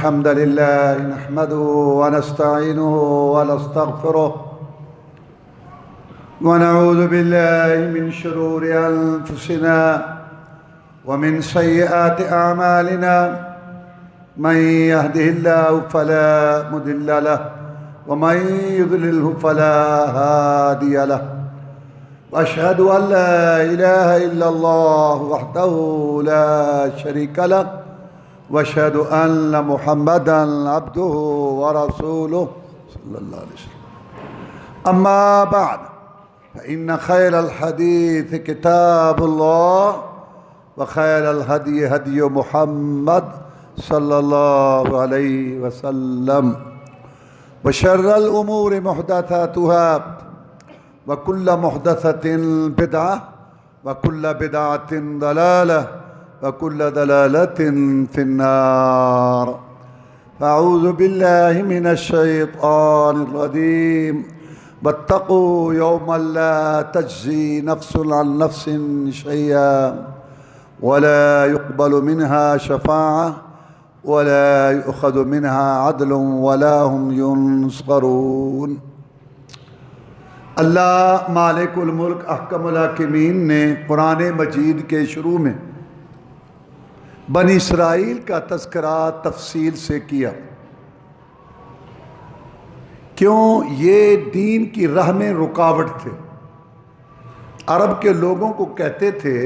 الحمد لله نحمده ونستعينه ونستغفره ونعوذ بالله من شرور أنفسنا ومن سيئات أعمالنا من يهده الله فلا مضل له ومن يضلله فلا هادي له وأشهد أن لا إله إلا الله وحده لا شريك له وأشهد أن محمدًا عبده ورسوله صلى الله عليه وسلم أما بعد فإن خير الحديث كتاب الله وخير الهدي هدي محمد صلى الله عليه وسلم وشر الأمور محدثاتها وكل محدثة بدعة وكل بدعة ضلالة وكل ضلالة في النار فأعوذ بالله من الشيطان الرجيم واتقوا يوما لا تجزي نفس عن نفس شيئا ولا يقبل منها شفاعة ولا يؤخذ منها عدل ولا هم ينصرون۔ اللہ مالک الملک احکم الحاکمین نے قرآن مجید کے شروع میں بنی اسرائیل کا تذکرہ تفصیل سے کیا، کیوں یہ دین کی راہ میں رکاوٹ تھے۔ عرب کے لوگوں کو کہتے تھے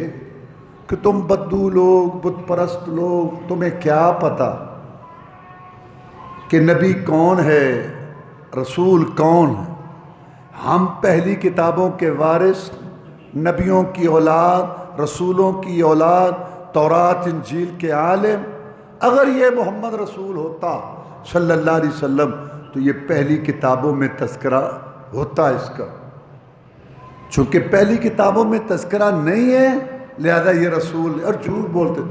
کہ تم بدو لوگ، بت پرست لوگ، تمہیں کیا پتہ کہ نبی کون ہے، رسول کون ہے؟ ہم پہلی کتابوں کے وارث، نبیوں کی اولاد، رسولوں کی اولاد، تورات انجیل کے عالم۔ اگر یہ محمد رسول ہوتا صلی اللہ علیہ وسلم تو یہ پہلی کتابوں میں تذکرہ ہوتا اس کا، چونکہ پہلی کتابوں میں تذکرہ نہیں ہے لہذا یہ رسول، اور جھوٹ بولتے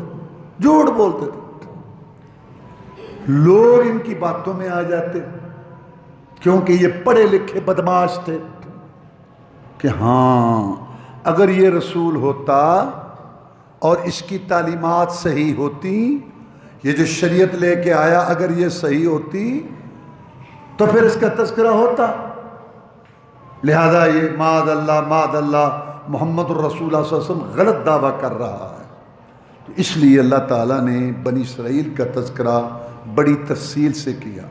تھے۔ لوگ ان کی باتوں میں آ جاتے کیونکہ یہ پڑھے لکھے بدماش تھے کہ ہاں اگر یہ رسول ہوتا اور اس کی تعلیمات صحیح ہوتی، یہ جو شریعت لے کے آیا اگر یہ صحیح ہوتی تو پھر اس کا تذکرہ ہوتا۔ لہذا یہ معاذ اللہ محمد الرسول صلی اللہ علیہ وسلم غلط دعویٰ کر رہا ہے۔ تو اس لیے اللہ تعالیٰ نے بنی اسرائیل کا تذکرہ بڑی تفصیل سے کیا،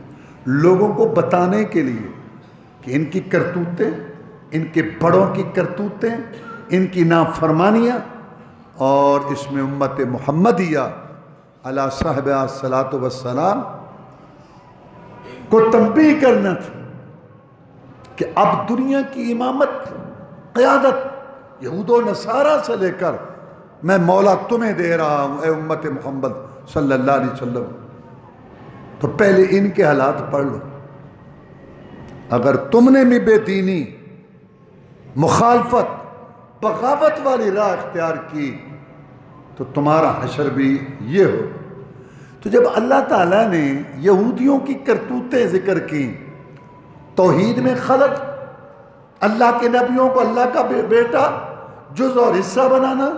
لوگوں کو بتانے کے لیے کہ ان کی کرتوتیں، ان کے بڑوں کی کرتوتیں، ان کی نافرمانیاں، اور اس میں امت محمدیہ علی صاحب الصلاۃ والسلام کو تنبیہ کرنا تھا کہ اب دنیا کی امامت، قیادت یہود و نصارہ سے لے کر میں مولا تمہیں دے رہا ہوں اے امت محمد صلی اللہ علیہ وسلم۔ تو پہلے ان کے حالات پڑھ لو۔ اگر تم نے بھی بے دینی، مخالفت، بغاوت والی راہ اختیار کی تو تمہارا حشر بھی یہ ہو۔ تو جب اللہ تعالیٰ نے یہودیوں کی کرتوتیں ذکر کی، توحید میں خلل، اللہ کے نبیوں کو اللہ کا بیٹا، جز اور حصہ بنانا،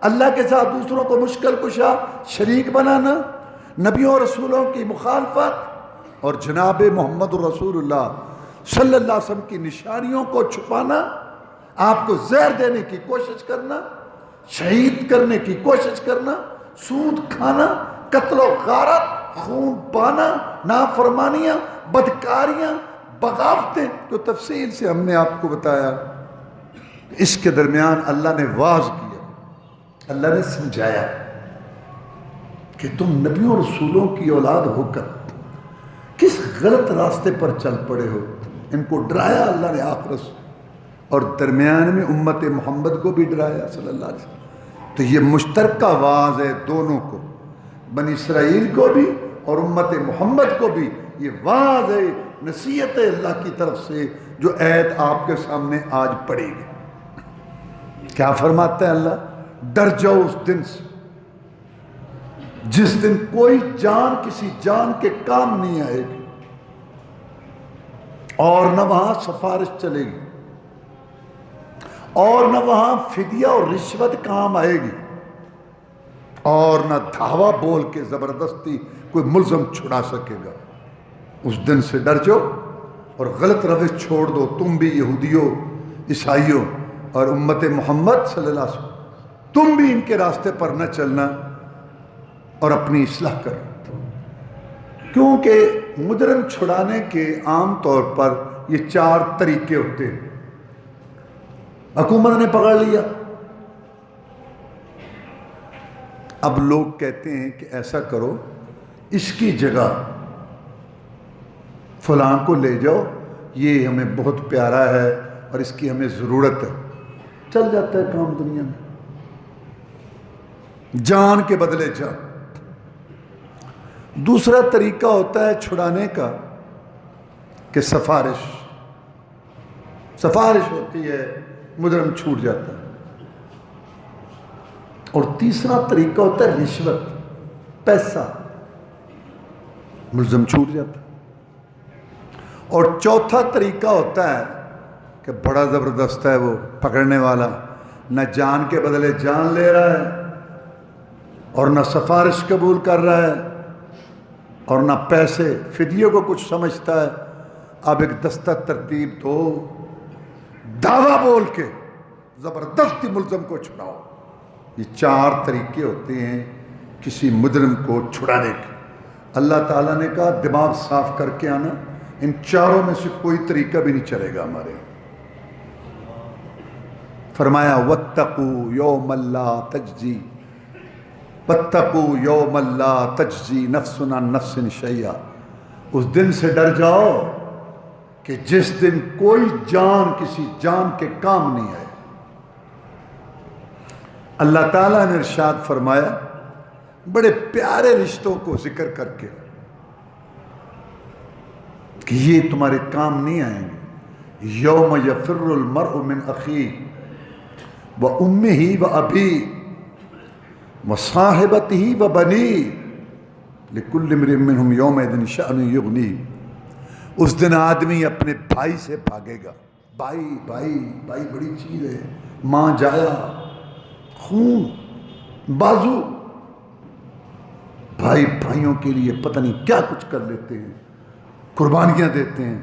اللہ کے ساتھ دوسروں کو مشکل کشا شریک بنانا، نبیوں اور رسولوں کی مخالفت، اور جناب محمد رسول اللہ صلی اللہ علیہ وسلم کی نشانیوں کو چھپانا، آپ کو زہر دینے کی کوشش کرنا، شہید کرنے کی کوشش کرنا، سود کھانا، قتل و غارت، خون پانا، نافرمانیاں، بدکاریاں، بغاوتیں، جو تفصیل سے ہم نے آپ کو بتایا۔ اس کے درمیان اللہ نے واعظ کیا، اللہ نے سمجھایا کہ تم نبیوں اور رسولوں کی اولاد ہو کر کس غلط راستے پر چل پڑے ہو۔ ان کو ڈرایا اللہ نے آخرت سے، اور درمیان میں امت محمد کو بھی ڈرایا صلی اللہ علیہ وسلم۔ تو یہ مشترکہ واعظ ہے دونوں کو، بنی اسرائیل کو بھی اور امت محمد کو بھی۔ یہ واعظ ہے، نصیحت ہے اللہ کی طرف سے، جو آیت آپ کے سامنے آج پڑھی گئی۔ کیا فرماتا ہے اللہ؟ ڈر جاؤ اس دن سے جس دن کوئی جان کسی جان کے کام نہیں آئے گی، اور نہ وہاں سفارش چلے گی، اور نہ وہاں فدیہ اور رشوت کام آئے گی، اور نہ دھاوا بول کے زبردستی کوئی ملزم چھڑا سکے گا۔ اس دن سے ڈر جاؤ اور غلط روش چھوڑ دو، تم بھی یہودیوں، عیسائیوں اور امت محمد صلی اللہ علیہ وسلم، تم بھی ان کے راستے پر نہ چلنا اور اپنی اصلاح کرو۔ کیونکہ مجرم چھڑانے کے عام طور پر یہ 4 طریقے ہوتے ہیں۔ حکومت نے پکڑ لیا، اب لوگ کہتے ہیں کہ ایسا کرو، اس کی جگہ فلاں کو لے جاؤ، یہ ہمیں بہت پیارا ہے اور اس کی ہمیں ضرورت ہے۔ چل جاتا ہے کام دنیا میں، جان کے بدلے جان۔ دوسرا طریقہ ہوتا ہے چھڑانے کا کہ سفارش ہوتی ہے، مجرم چھوٹ جاتا ہے۔ اور تیسرا طریقہ ہوتا ہے رشوت، پیسہ، ملزم چھوٹ جاتا ہے۔ اور چوتھا طریقہ ہوتا ہے کہ بڑا زبردست ہے وہ پکڑنے والا، نہ جان کے بدلے جان لے رہا ہے اور نہ سفارش قبول کر رہا ہے اور نہ پیسے فدیے کو کچھ سمجھتا ہے۔ اب ایک دستہ ترتیب دو، دعویٰ بول کے زبردستی ملزم کو چھڑاؤ۔ یہ 4 طریقے ہوتے ہیں کسی مجرم کو چھڑانے کے۔ اللہ تعالیٰ نے کہا دماغ صاف کر کے آنا، ان 4 میں سے کوئی طریقہ بھی نہیں چلے گا ہمارے۔ فرمایا وَاتَّقُوا يَوْمًا لَا تَجْزِي وَاتَّقُوا يَوْمًا لَا تَجْزِي نَفْسٌ عَن نَفْسٍ شَيْئًا، اس دن سے ڈر جاؤ کہ جس دن کوئی جان کسی جان کے کام نہیں آئے۔ اللہ تعالیٰ نے ارشاد فرمایا بڑے پیارے رشتوں کو ذکر کر کے کہ یہ تمہارے کام نہیں آئیں گے۔ یوم یفر المرء من اخیہ وامہ وابیہ وصاحبتہ وبنیہ لکل امرئ منہم یومئذ شأن یغنیہ، اس دن آدمی اپنے بھائی سے بھاگے گا۔ بھائی بڑی چیز ہے، ماں جایا، خون، بازو، بھائیوں کے لیے پتہ نہیں کیا کچھ کر لیتے ہیں، قربانیاں دیتے ہیں۔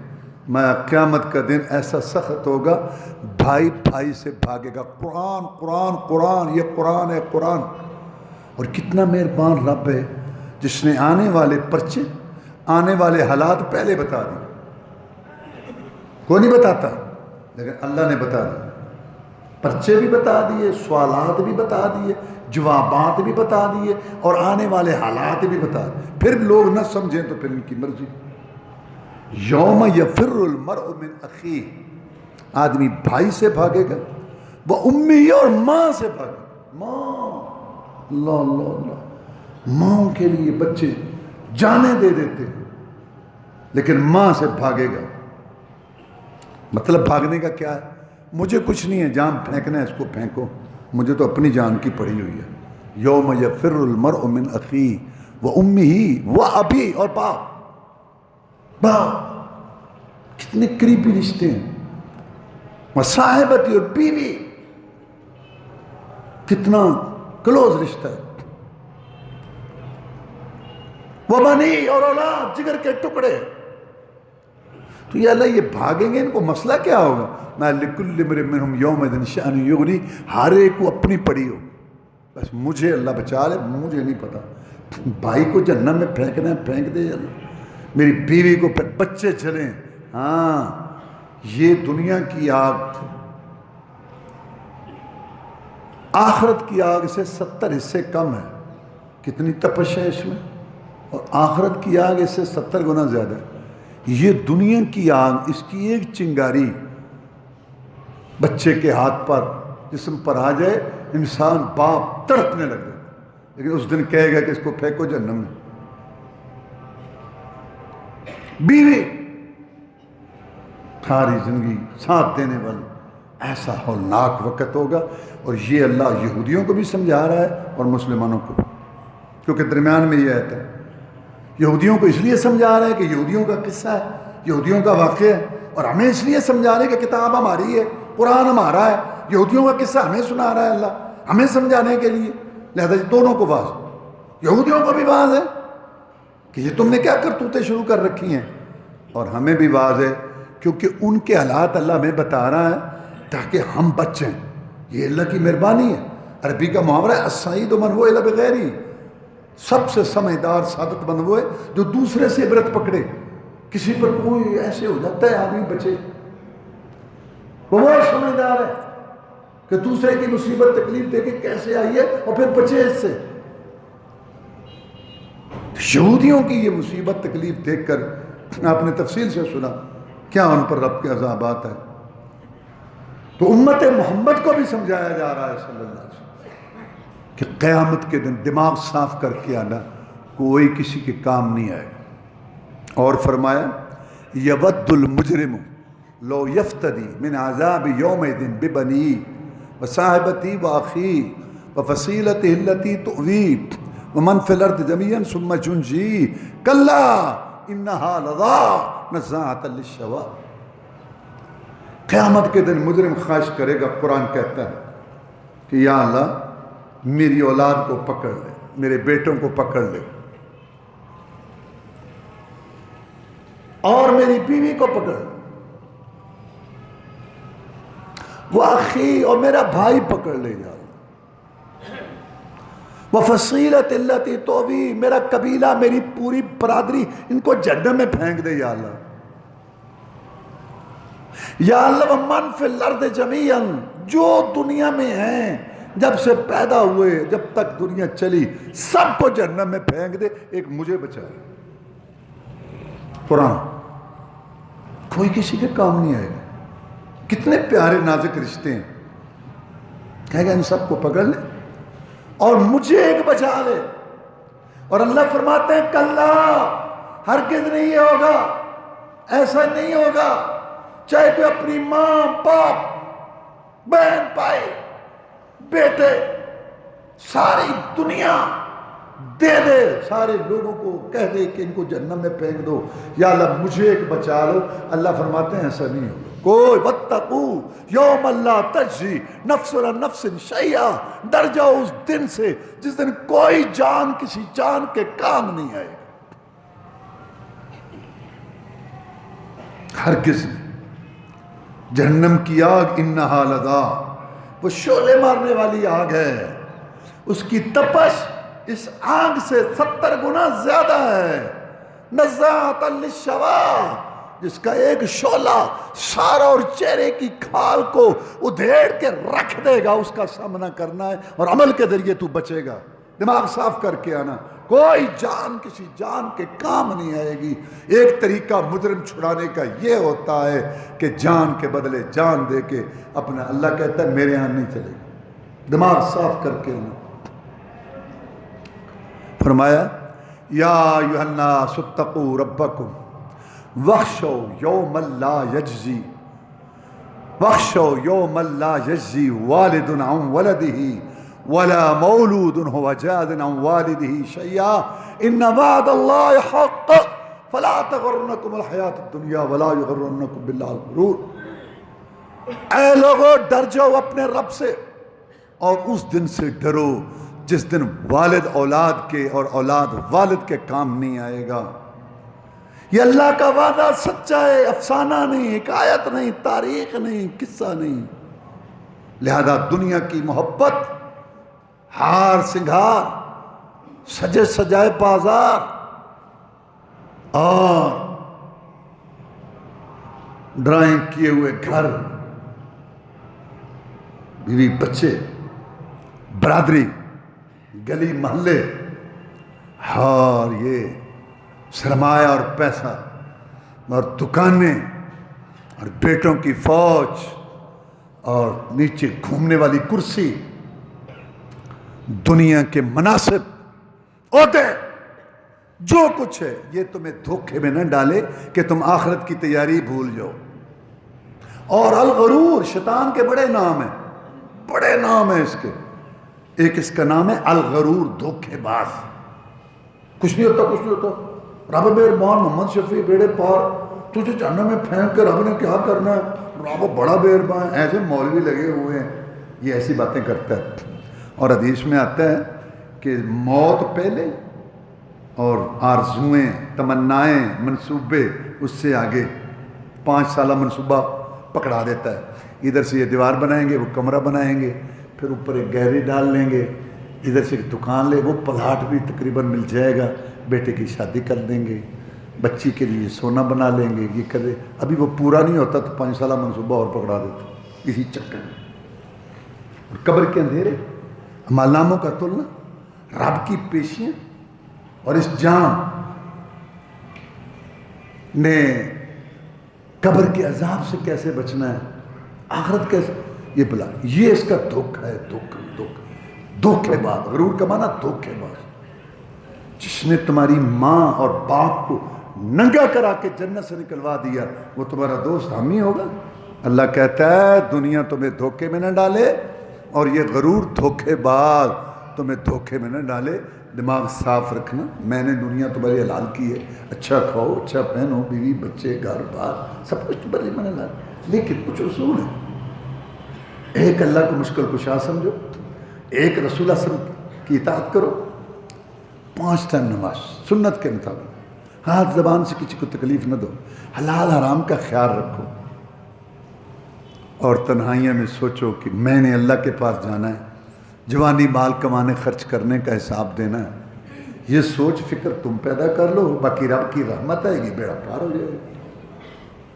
میں قیامت کا دن ایسا سخت ہوگا، بھائی سے بھاگے گا۔ قرآن، یہ قرآن ہے، قرآن۔ اور کتنا مہربان رب ہے جس نے آنے والے پرچے، آنے والے حالات پہلے بتا دیے۔ کوئی نہیں بتاتا، لیکن اللہ نے بتا دیا۔ پرچے بھی بتا دیے، سوالات بھی بتا دیے، جوابات بھی بتا دیے، اور آنے والے حالات بھی بتا دیے۔ پھر لوگ نہ سمجھیں تو پھر ان کی مرضی۔ یوم یفر المرء من اخیہ، آدمی بھائی سے بھاگے گا، وہ امی اور ماں سے بھاگے گا۔ ماں، اللہ، ماں کے لیے بچے جانیں دے دیتے ہیں، لیکن ماں سے بھاگے گا۔ مطلب بھاگنے کا کیا ہے؟ مجھے کچھ نہیں ہے، جان پھینکنا ہے اس کو پھینکو، مجھے تو اپنی جان کی پڑی ہوئی ہے۔ یوم یفر المرء من اخیہ وامہ وابیہ، اور باپ کتنے قریبی رشتے ہیں، وصاحبتی، اور بیوی کتنا کلوز رشتہ ہے، وبنی، اور اولاد، جگر کے ٹکڑے۔ تو یا اللہ یہ بھاگیں گے، ان کو مسئلہ کیا ہوگا؟ میں لکل امرئ منہم یومئذ شأن یغنی، ہر ایک کو اپنی پڑی ہو، بس مجھے اللہ بچا لے، مجھے نہیں پتا۔ بھائی کو جہنم میں پھینکنا ہے پھینک دے اللہ، میری بیوی کو بچے چلیں، ہاں یہ دنیا کی آگ آخرت کی آگ سے 70 حصے کم ہے۔ کتنی تپش ہے اس میں، اور آخرت کی آگ اس سے 70 گنا زیادہ ہے۔ یہ دنیا کی آگ، اس کی ایک چنگاری بچے کے ہاتھ پر، جسم پر آ جائے، انسان باپ تڑپنے لگ جاتا، لیکن اس دن کہے گا کہ اس کو پھینکو جہنم میں۔ بیوی ساری زندگی ساتھ دینے والی، ایسا ہولناک وقت ہوگا۔ اور یہ اللہ یہودیوں کو بھی سمجھا رہا ہے اور مسلمانوں کو بھی، کیونکہ درمیان میں یہ آیت ہے۔ یہودیوں کو اس لیے سمجھا رہا ہے کہ یہودیوں کا قصہ ہے، یہودیوں کا واقعہ ہے، اور ہمیں اس لیے سمجھا رہے ہیں کہ کتاب ہماری ہے، قرآن ہمارا ہے، یہودیوں کا قصہ ہمیں سنا رہا ہے اللہ، ہمیں سمجھانے کے لیے۔ لہذا دونوں کو واز، یہودیوں کو بھی واز ہے کہ یہ تم نے کیا کرتوتیں شروع کر رکھی ہیں، اور ہمیں بھی واز ہے کیونکہ ان کے حالات اللہ میں بتا رہا ہے تاکہ ہم بچیں. یہ اللہ کی مہربانی ہے. عربی کا محاورہ ہے السعید من هو الا بغیری، سب سے سمجھدار سعادت مند وہ ہے جو دوسرے سے عبرت پکڑے. کسی پر کوئی ایسے ہو جاتا ہے آدمی بچے، وہ بہت سمجھدار ہے کہ دوسرے کی مصیبت تکلیف دے کے کیسے آئی ہے اور پھر بچے اس سے. یہودیوں کی یہ مصیبت تکلیف دیکھ کر آپ نے تفصیل سے سنا کیا ان پر رب کے عذابات ہیں. تو امت محمد کو بھی سمجھایا جا رہا ہے صلی اللہ علیہ وسلم کہ قیامت کے دن دماغ صاف کر کے آنا، کوئی کسی کے کام نہیں آئے. اور فرمایا یود المجرم لو یفتدی من عذاب یومئذ ببنی وصاحبتی واخی وفصیلتہ التی تؤوی ومن فی الارض جميعا ثم ينجی کلا انہا لظی نزاعۃ للشویٰ. قیامت کے دن مجرم خواہش کرے گا، قرآن کہتا ہے کہ یا اللہ میری اولاد کو پکڑ لے، میرے بیٹوں کو پکڑ لے، اور میری بیوی کو پکڑ لے، وہ اخی اور میرا بھائی پکڑ لے جا، وفصیلت التی تؤوی میرا قبیلہ، میری پوری برادری، ان کو جہنم میں پھینک دے یا اللہ. یا اللہ ومن فی الارض جمیعا، جو دنیا میں ہیں جب سے پیدا ہوئے جب تک دنیا چلی سب کو جہنم میں پھینک دے، ایک مجھے بچا لے. قرآن کوئی کسی کے کام نہیں آئے گا. کتنے پیارے نازک رشتے ہیں. کہے گا ان سب کو پکڑ لے اور مجھے ایک بچا لے. اور اللہ فرماتے ہیں کلا، ہرگز نہیں یہ ہوگا، ایسا نہیں ہوگا. چاہے کوئی اپنی ماں باپ بہن بھائی بیٹے ساری دنیا دے دے، سارے لوگوں کو کہہ دے کہ ان کو جہنم میں پھینک دو، یا اللہ مجھے ایک بچا لو. اللہ فرماتے ہیں ایسا نہیں ہوگا. کوئی واتقوا یوم لا تجزی نفس عن نفس شیئا، ڈر جاؤ اس دن سے جس دن کوئی جان کسی جان کے کام نہیں آئے. ہرگز نہیں. جہنم کی آگ انہا لظی، وہ شعلے مارنے والی آگ ہے، اس کی تپش اس آگ سے 70 گنا زیادہ ہے. نزاعۃ للشویٰ، جس کا ایک شعلہ سارا اور چہرے کی کھال کو ادھیڑ کے رکھ دے گا. اس کا سامنا کرنا ہے اور عمل کے ذریعے تو بچے گا. دماغ صاف کر کے آنا. کوئی جان کسی جان کے کام نہیں آئے گی. ایک طریقہ مجرم چھڑانے کا یہ ہوتا ہے کہ جان کے بدلے جان دے کے اپنا، اللہ کہتا ہے میرے ہاں نہیں چلے گا. دماغ صاف کر کے آنا. فرمایا یا ایھا الناس اتقوا ربکم واخشوا یوما لا یجزی والد عن ولده ولا مولود هو جاز عن والده شيئا ان وعد الله حق فلا تغرنكم الحیات الدنیا ولا یغرنکم باللہ الغرور. اے لوگو ڈر جاؤ اپنے رب سے اور اس دن سے ڈرو جس دن والد اولاد کے اور اولاد والد کے کام نہیں آئے گا. یہ اللہ کا وعدہ سچا ہے، افسانہ نہیں، حکایت نہیں، تاریخ نہیں، قصہ نہیں. لہذا دنیا کی محبت، ہار سنگھار، سجے سجائے بازار اور ڈرائنگ کیے ہوئے گھر، بیوی بچے، برادری، گلی محلے، اور یہ سرمایہ اور پیسہ اور دکانیں اور بیٹوں کی فوج اور نیچے گھومنے والی کرسی، دنیا کے مناصب، عہدے، جو کچھ ہے یہ تمہیں دھوکے میں نہ ڈالے کہ تم آخرت کی تیاری بھول جاؤ. اور الغرور شیطان کے بڑے نام ہیں، بڑے نام ہیں اس کے. ایک اس کا نام ہے الغرور، دھوکے باز. کچھ نہیں ہوتا، کچھ نہیں ہوتا. رب مہربان، محمد شفیع بیڑے پار، تجھے جہنم میں پھینک کے رب نے کیا کرنا ہے، رب بڑا مہربان. ایسے مولوی لگے ہوئے ہیں، یہ ایسی باتیں کرتا ہے. اور حدیث میں آتا ہے کہ موت پہلے اور آرزوئیں، تمنائیں، منصوبے اس سے آگے 5 سالہ منصوبہ پکڑا دیتا ہے۔ ادھر سے یہ دیوار بنائیں گے، وہ کمرہ بنائیں گے، پھر اوپر ایک گیلری ڈال لیں گے، ادھر سے ایک دکان لے، وہ پلاٹ بھی تقریباً مل جائے گا، بیٹے کی شادی کر دیں گے، بچی کے لیے سونا بنا لیں گے، یہ کرے۔ ابھی وہ پورا نہیں ہوتا تو 5 سالہ منصوبہ اور پکڑا دیتا اسی چکر میں۔ اور قبر کے اندھیرے، اعمال ناموں کا تلنا، رب کی پیشیاں، اور اس جان نے قبر کے عذاب سے کیسے بچنا ہے، آخرت کیسے، یہ بلا، یہ اس کا دکھ ہے، دھوکے باز۔ غرور کا معنی دھوکے باز۔ جس نے تمہاری ماں اور باپ کو ننگا کرا کے جنت سے نکلوا دیا، وہ تمہارا دوست ہم ہی ہوگا؟ اللہ کہتا ہے دنیا تمہیں دھوکے میں نہ ڈالے، اور یہ غرور دھوکے باز تمہیں دھوکے میں نہ ڈالے۔ دماغ صاف رکھنا، میں نے دنیا تمہاری حلال کی ہے، اچھا کھاؤ، اچھا پہنو، بیوی بچے گھر بار سب کچھ تمہارے میں نے ڈالا، لیکن کچھ اصول ہیں۔ ایک اللہ کو مشکل کشا سمجھو، ایک رسول اللہ صلی اللہ علیہ وسلم کی اطاعت کرو، 5 ٹائم نماز سنت کے مطابق، ہاتھ زبان سے کسی کو تکلیف نہ دو، حلال حرام کا خیال رکھو، اور تنہائیاں میں سوچو کہ میں نے اللہ کے پاس جانا ہے، جوانی مال کمانے خرچ کرنے کا حساب دینا ہے۔ یہ سوچ فکر تم پیدا کر لو، باقی رب کی رحمت آئے گی، بیڑا پار ہو جائے گا۔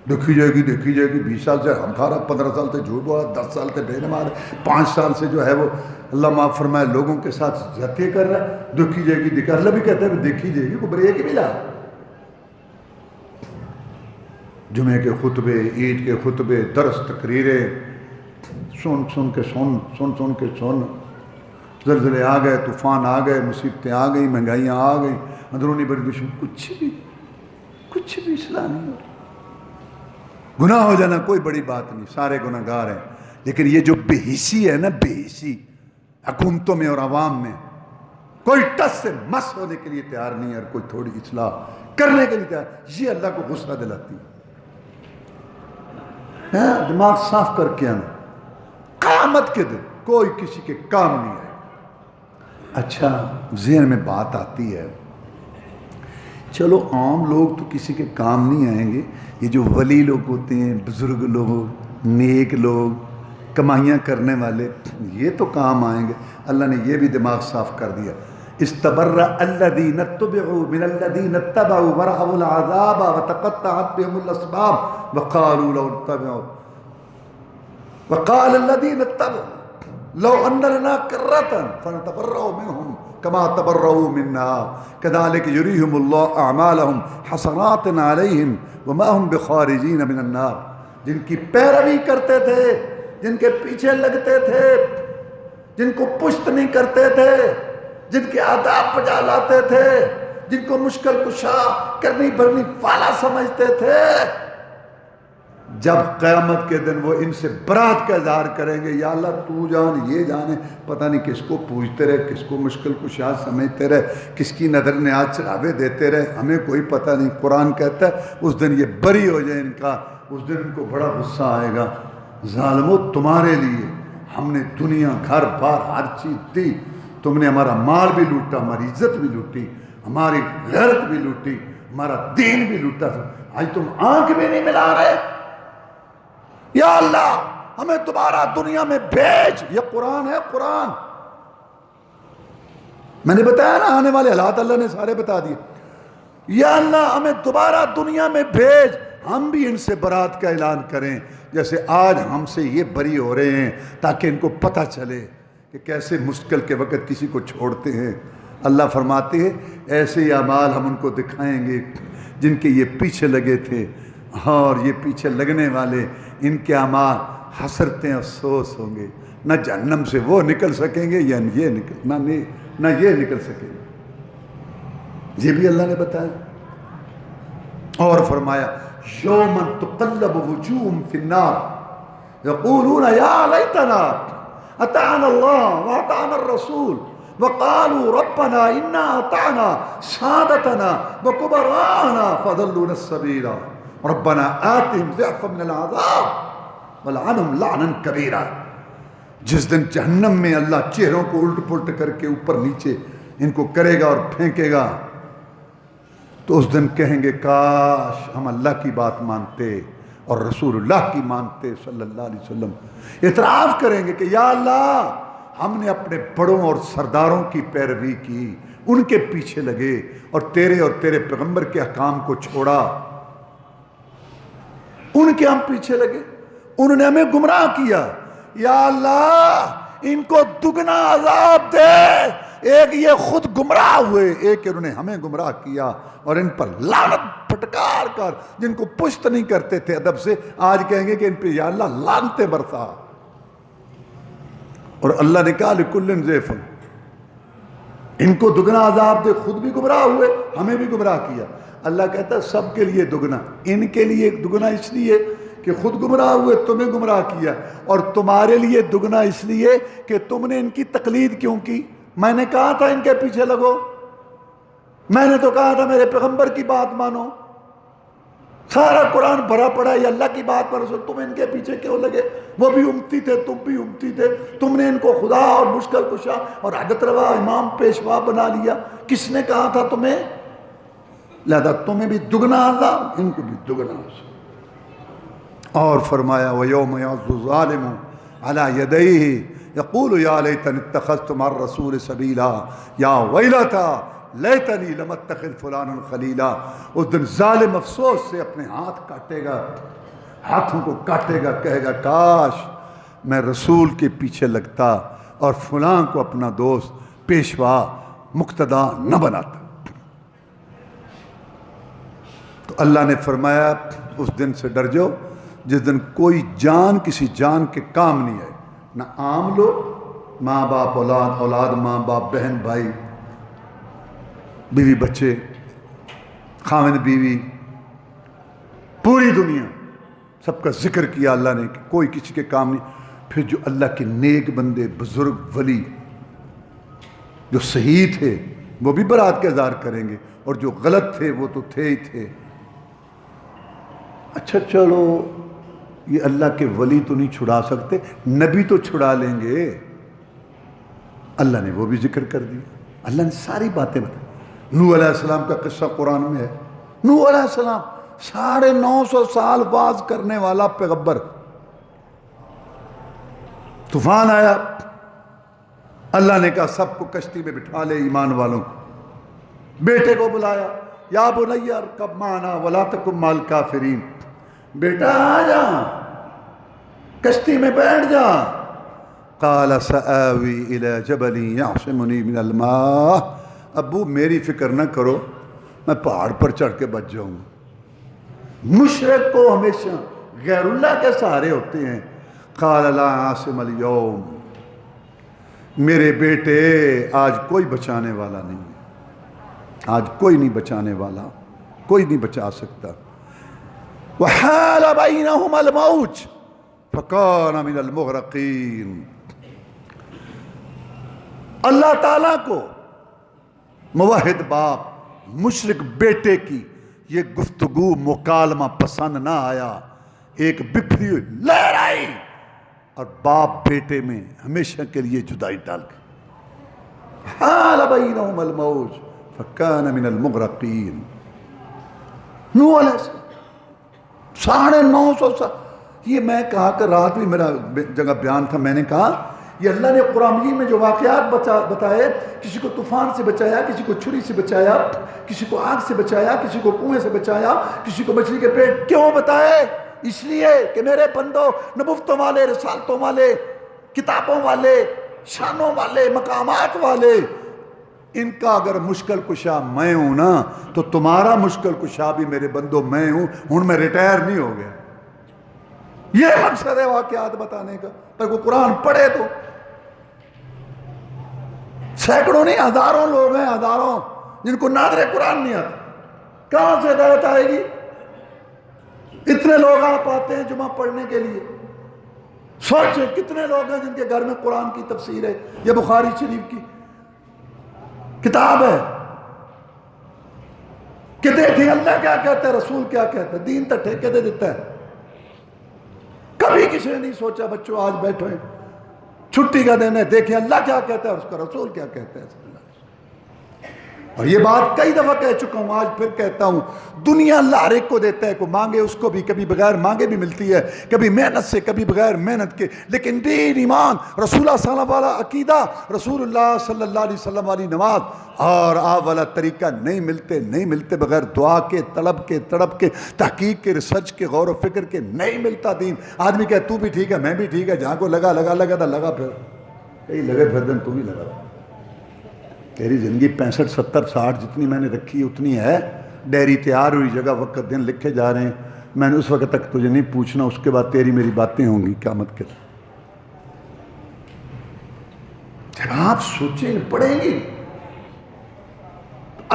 دیکھی جائے گی 20 سال سے ہم کھا رہا، 15 سال سے جھوٹ بولا، 10 سال سے بے نماز، 5 سال سے جو ہے وہ اللہ معاف فرمائے لوگوں کے ساتھ زیادتی کر رہا ہے، دیکھی جائے گی، اللہ بھی کہتا ہے دیکھی جائے گی، کو بریک ملا۔ جمعے کے خطبے، عید کے خطبے، درس، تقریریں، سن کے سن، زلزلے آ گئے، طوفان آ گئے، مصیبتیں آ گئی، مہنگائیاں آ گئیں، اندرونی بڑی دشمن، کچھ بھی اصلاح نہیں ہو۔ گناہ ہو جانا کوئی بڑی بات نہیں، سارے گناہ گار ہیں، لیکن یہ جو بے حسی ہے نا، بے حسی حکومتوں میں اور عوام میں، کوئی ٹس سے مس ہونے کے لیے تیار نہیں ہے، اور کوئی تھوڑی اصلاح کرنے کے لیے تیار، یہ اللہ کو غصہ دلاتی ہے۔ دماغ صاف کر کے آنا، قیامت کے دن کوئی کسی کے کام نہیں ہے۔ اچھا ذہن میں بات آتی ہے، چلو عام لوگ تو کسی کے کام نہیں آئیں گے، یہ جو ولی لوگ ہوتے ہیں، بزرگ لوگ، نیک لوگ، کمائیاں کرنے والے، یہ تو کام آئیں گے۔ اللہ نے یہ بھی دماغ صاف کر دیا، استبرأ الذین اتبعوا من الذین اتبعوا ورأوا العذاب وتقطعت بهم الاسباب وقالوا لو اتبعوا وقال الذین اتبعوا لو ان لنا کرۃ فنتبرأ منهم كما تبرؤوا منا كذلك يريهم الله اعمالهم حسرات عليهم وما هم بخارجين من النار۔ جن کی پیروی کرتے تھے، جن کے پیچھے لگتے تھے، جن کو پشت نہیں کرتے تھے، جن کے آداب پجا لاتے تھے، جن کو مشکل کشا کرنی بھرنی والا سمجھتے تھے، جب قیامت کے دن وہ ان سے برات کا اظہار کریں گے، یا اللہ تو جان، یہ جانے، پتہ نہیں کس کو پوچھتے رہے، کس کو مشکل کشا سمجھتے رہے، کس کی نظر نیاز چڑھاوے دیتے رہے، ہمیں کوئی پتہ نہیں۔ قرآن کہتا ہے اس دن یہ بری ہو جائے ان کا، اس دن ان کو بڑا غصہ آئے گا، ظالمو تمہارے لیے ہم نے دنیا گھر بار ہر چیز دی، تم نے ہمارا مال بھی لوٹا، ہماری عزت بھی لوٹی، ہماری غیرت بھی لوٹی، ہمارا دین بھی لوٹا، آج تم آنکھ بھی نہیں ملا رہے، یا اللہ ہمیں دوبارہ دنیا میں بھیج۔ یہ قرآن ہے، قرآن میں نے بتایا نا، آنے والے حالات اللہ نے سارے بتا دیے۔ یا اللہ ہمیں دوبارہ دنیا میں بھیج، ہم بھی ان سے برات کا اعلان کریں جیسے آج ہم سے یہ بری ہو رہے ہیں، تاکہ ان کو پتہ چلے کہ کیسے مشکل کے وقت کسی کو چھوڑتے ہیں۔ اللہ فرماتے ہیں ایسے ہی اعمال ہم ان کو دکھائیں گے جن کے یہ پیچھے لگے تھے، اور یہ پیچھے لگنے والے ان کے اعمال حسرتیں افسوس ہوں گے، نہ جہنم سے وہ نکل سکیں گے، یا یہ نکل سکیں گے۔ یہ بھی اللہ نے بتایا، اور فرمایا یوم تقلب وجوہہم فی النار یقولون یا لیتنا اطعنا اللہ واطعنا الرسول وقالوا ربنا انا اطعنا سادتنا وکبراءنا فضلونا السبیل ربنا آتهم ضعفا من العذاب ولعنهم لعنا کبیرا۔ جس دن جہنم میں اللہ چہروں کو الٹ پلٹ کر کے اوپر نیچے ان کو کرے گا اور پھینکے گا، تو اس دن کہیں گے کاش ہم اللہ کی بات مانتے اور رسول اللہ کی مانتے صلی اللہ علیہ وسلم۔ اعتراف کریں گے کہ یا اللہ ہم نے اپنے بڑوں اور سرداروں کی پیروی کی، ان کے پیچھے لگے اور تیرے پیغمبر کے احکام کو چھوڑا، ان کے ہم پیچھے لگے، انہوں نے ہمیں گمراہ کیا، یا اللہ ان کو دگنا عذاب دے، ایک یہ خود گمراہ ہوئے، ایک انہوں نے ہمیں گمراہ کیا، اور ان پر لعنت پھٹکار کر، جن کو پشت نہیں کرتے تھے ادب سے، آج کہیں گے کہ ان پہ یا اللہ لعنتیں برسا۔ اور اللہ نے کہا لکل ضعف، ان کو دگنا عذاب دے، خود بھی گمراہ ہوئے، ہمیں بھی گمراہ کیا۔ اللہ کہتا ہے سب کے لیے دگنا، ان کے لیے دگنا اس لیے کہ خود گمراہ ہوئے، تمہیں گمراہ کیا، اور تمہارے لیے دگنا اس لیے کہ تم نے ان کی تقلید کیوں کی۔ میں نے کہا تھا ان کے پیچھے لگو، میں نے تو کہا تھا میرے پیغمبر کی بات مانو، سارا قرآن بھرا پڑا ہے اللہ کی بات پر، تم ان کے پیچھے کیوں لگے؟ وہ بھی امتی تھے، تم بھی امتی تھے، تم نے ان کو خدا اور مشکل کشا اور حجت روا امام پیشوا بنا لیا، کس نے کہا تھا تمہیں؟ لہذا تمہیں بھی دگنا عذاب، ان کو بھی دگنا عذاب۔ اور فرمایا وَيَوْمَ يَعْضُ الظَّالِمُ عَلَى يَدَيْهِ يَقُولُ يَا لَيْتَنِي اتَّخَذْتُ مَعَ الرَّسُولِ سَبِيلًا يَا وَيْلَتَا لیتنی لم اتخذ فلانا خلیلا۔ اس دن ظالم افسوس سے اپنے ہاتھ کاٹے گا، ہاتھوں کو کاٹے گا، کہے گا کاش میں رسول کے پیچھے لگتا اور فلاں کو اپنا دوست پیشوا مقتدا نہ بناتا۔ تو اللہ نے فرمایا اس دن سے ڈر جاؤ جس دن کوئی جان کسی جان کے کام نہیں آئے، نہ عام لوگ، ماں باپ اولاد، اولاد ماں باپ، بہن بھائی، بیوی بچے، خاوند بیوی، پوری دنیا، سب کا ذکر کیا اللہ نے کہ کوئی کسی کے کام نہیں۔ پھر جو اللہ کے نیک بندے، بزرگ، ولی جو صحیح تھے وہ بھی برات کا اظہار کریں گے، اور جو غلط تھے وہ تو تھے ہی تھے۔ اچھا چلو یہ اللہ کے ولی تو نہیں چھڑا سکتے، نبی تو چھڑا لیں گے۔ اللہ نے وہ بھی ذکر کر دیا، اللہ نے ساری باتیں بتائی۔ نوح علیہ السلام کا قصہ قرآن میں ہے۔ نوح علیہ السلام 950 سال واز کرنے والا پیغمبر، طوفان آیا، اللہ نے کہا سب کو کشتی میں بٹھا لے ایمان والوں کو، بیٹے کو بلایا، یا بنی ارکب معنا ولا تکن مع الکافرین، بیٹا آ جا کشتی میں بیٹھ جا۔ قال سآوی الی جبل یعصمنی من الماء، ابو میری فکر نہ کرو، میں پہاڑ پر چڑھ کے بچ جاؤں گا۔ مشرک کو ہمیشہ غیر اللہ کے سہارے ہوتے ہیں۔ قال لا عاصم اليوم، میرے بیٹے آج کوئی بچانے والا نہیں ہے، آج کوئی نہیں بچانے والا، کوئی نہیں بچا سکتا۔ وحال بینہما الموج فکان من المغرقین، اللہ تعالیٰ کو موحد باپ مشرک بیٹے کی یہ گفتگو مکالمہ پسند نہ آیا، ایک بکھری ہوئی لہر آئی اور باپ بیٹے میں ہمیشہ کے لیے جدائی ڈال گئی۔ حال بینہما الموج فکان من المغرقین۔ نوح علیہ السلام 950 سال، یہ میں کہا کہ رات بھی میرا جگہ بیان تھا، میں نے کہا یہ اللہ نے قرآن مجید میں جو واقعات بتائے، کسی کو طوفان سے بچایا، کسی کو چھری سے بچایا، کسی کو آگ سے بچایا، کسی کو کنویں سے بچایا، کسی کو مچھلی کے پیٹ، کیوں بتائے؟ اس لیے کہ میرے بندو نبوتوں والے، رسالتوں والے، کتابوں والے، شانوں والے، مقامات والے، ان کا اگر مشکل کشا میں ہوں نا تو تمہارا مشکل کشا بھی میرے بندو میں ہوں، ہوں میں ریٹائر نہیں ہو گیا۔ یہ مقصد ہے واقعات بتانے کا، پر کوئی قرآن پڑھے تو سینکڑوں نہیں ہزاروں لوگ ہیں، ہزاروں جن کو نادر قرآن نہیں آتا، کہاں سے ہدایت آئے گی؟ اتنے لوگ آپ آتے ہیں جمعہ پڑھنے کے لیے، سوچیں کتنے لوگ ہیں جن کے گھر میں قرآن کی تفسیر ہے، یہ بخاری شریف کی کتاب ہے کہ دیکھیں اللہ کیا کہتا ہے، رسول کیا کہتا ہے، دین تو ٹھیکے دے دیتا ہے۔ کبھی کسی نے نہیں سوچا بچوں آج بیٹھو ہیں چھٹی کا دن ہے، دیکھیں اللہ کیا کہتا ہے اور اس کا رسول کیا کہتا ہے۔ اور یہ بات کئی دفعہ کہہ چکا ہوں، آج پھر کہتا ہوں، دنیا اللہ ہر ایک کو دیتا ہے، کو مانگے اس کو بھی، کبھی بغیر مانگے بھی ملتی ہے، کبھی محنت سے، کبھی بغیر محنت کے، لیکن دین، ایمان، رسول اللہ صلی اللہ علیہ وسلم والا عقیدہ، رسول اللہ صلی اللہ علیہ وسلم والی نماز اور آپ والا طریقہ نہیں ملتے بغیر دعا کے، طلب کے، تڑپ کے، تحقیق کے، ریسرچ کے، غور و فکر کے نہیں ملتا دین۔ آدمی کہے تو بھی ٹھیک ہے، میں بھی ٹھیک ہے، جہاں کو لگا تھا لگا، پھر کہیں لگے پھر دن تو بھی لگا۔ تیری زندگی 65 70 60 جتنی میں نے رکھی اتنی ہے، ڈائری تیار ہوئی، جگہ وقت دن لکھے جا رہے ہیں، میں نے اس وقت تک تجھے نہیں پوچھنا، اس کے بعد تیری میری باتیں ہوں گی قیامت کے دن۔ جب آپ سوچیں پڑھیں گی،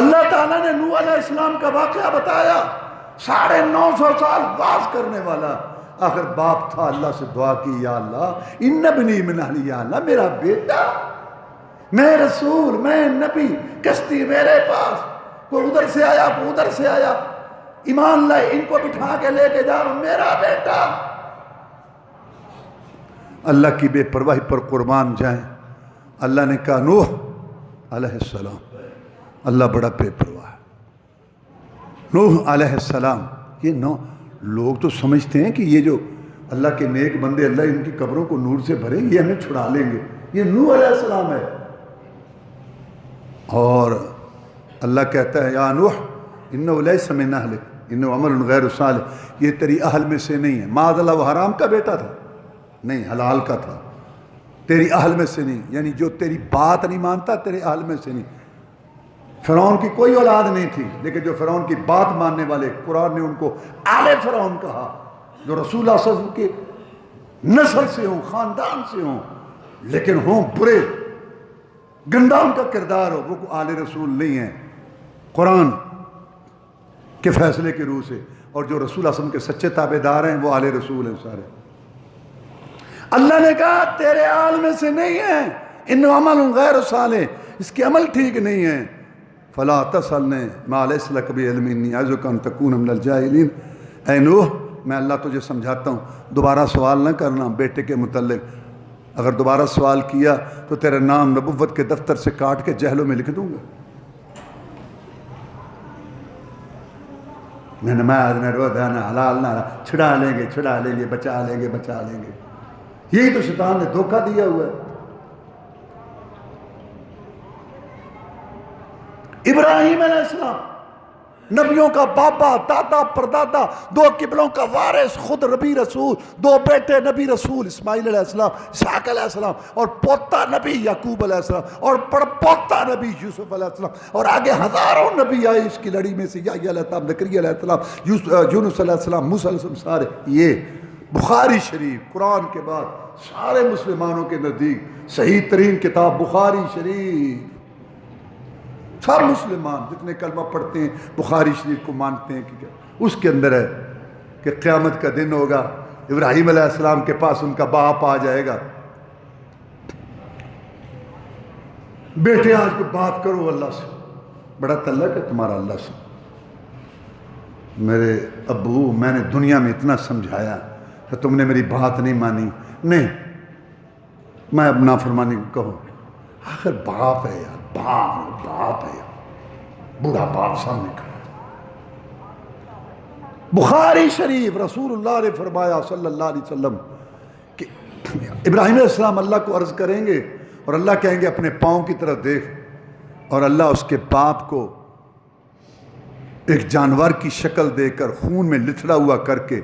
اللہ تعالیٰ نے نوح علیہ السلام کا واقعہ بتایا، 950 سال واز کرنے والا، آخر باپ تھا، اللہ سے دعا کی، یا اللہ ان ابنی من اہلی، یا اللہ میرا بیٹا، میں رسول، میں نبی، کشتی میرے پاس، کوئی ادھر سے آیا، کوئی ادھر سے آیا، ایمان لائے، ان کو بٹھا کے لے کے جا رہا ہوں، میرا بیٹا۔ اللہ کی بے پرواہی پر قربان جائیں۔ اللہ نے کہا نوح علیہ السلام، اللہ بڑا بے پرواہ ہے۔ نوح علیہ السلام، یہ لوگ تو سمجھتے ہیں کہ یہ جو اللہ کے نیک بندے، اللہ ان کی قبروں کو نور سے بھریں، یہ ہمیں چھڑا لیں گے، یہ نوح علیہ السلام ہے۔ اور اللہ کہتا ہے یا نوح انہ لیس من اہلک انہ عمل غیر صالح، یہ تیری اہل میں سے نہیں ہے۔ معاذ اللہ، وہ حرام کا بیٹا تھا؟ نہیں، حلال کا تھا، تیری اہل میں سے نہیں، یعنی جو تیری بات نہیں مانتا تیرے اہل میں سے نہیں۔ فرعون کی کوئی اولاد نہیں تھی، لیکن جو فرعون کی بات ماننے والے، قرآن نے ان کو آل فرعون کہا، جو رسول اللہ صلی اللہ علیہ وسلم کے نسل سے ہوں، خاندان سے ہوں، لیکن ہوں برے، گندا ان کا کردار ہو، وہ آل رسول نہیں ہیں قرآن کے فیصلے کی روح سے۔ اور جو رسول اللہ صلی اللہ علیہ وسلم کے سچے تابع دار ہیں وہ آل رسول ہیں سارے۔ اللہ نے کہا تیرے آل میں سے نہیں ہیں، انہ عمل غیر صالح، اس کے عمل ٹھیک نہیں ہیں۔ فلا تسألنی ما لیس لک بہ علم انی اعظک ان تکون من الجاہلین۔ اے نوح، میں اللہ تجھے سمجھاتا ہوں، دوبارہ سوال نہ کرنا بیٹے کے متعلق، اگر دوبارہ سوال کیا تو تیرا نام نبوت کے دفتر سے کاٹ کے جہلوں میں لکھ دوں گا۔ نہ نماز، نہ روزہ، نہ حلال، نہ چھڑا لیں گے، بچا لیں گے۔ یہی تو شیطان نے دھوکہ دیا ہوا ہے۔ ابراہیم علیہ السلام نبیوں کا بابا، دادا، پردادا، 2 قبلوں کا وارث، خود نبی رسول، 2 بیٹے نبی رسول، اسماعیل علیہ السلام، اسحاق علیہ السلام، اور پوتا نبی یعقوب علیہ السلام، اور پڑپوتا نبی یوسف علیہ السلام، اور آگے ہزاروں نبی آئے اس کی لڑی میں سے، یحییٰ علیہ السلام، زکریا علیہ السلام، یونس علیہ السلام، موسیٰ علیہ السلام، سارے۔ یہ بخاری شریف قرآن کے بعد سارے مسلمانوں کے نزدیک صحیح ترین کتاب بخاری شریف، سب مسلمان جتنے کلمہ پڑھتے ہیں بخاری شریف کو مانتے ہیں کہ اس کے اندر ہے کہ قیامت کا دن ہوگا، ابراہیم علیہ السلام کے پاس ان کا باپ آ جائے گا، بیٹے آج کو بات کرو اللہ سے، بڑا تعلق ہے تمہارا اللہ سے۔ میرے ابو، میں نے دنیا میں اتنا سمجھایا کہ تم نے میری بات نہیں مانی، نہیں میں اب نافرمانی کو کہوں، آخر باپ ہے یار، باپ ہے یار، بوڑھا باپ سامنے کھڑا ہے۔ بخاری شریف رسول اللہ نے فرمایا صلی اللہ علیہ وسلم کہ ابراہیم علیہ السلام اللہ کو عرض کریں گے اور اللہ کہیں گے اپنے پاؤں کی طرف دیکھ، اور اللہ اس کے باپ کو ایک جانور کی شکل دے کر خون میں لتھڑا ہوا کر کے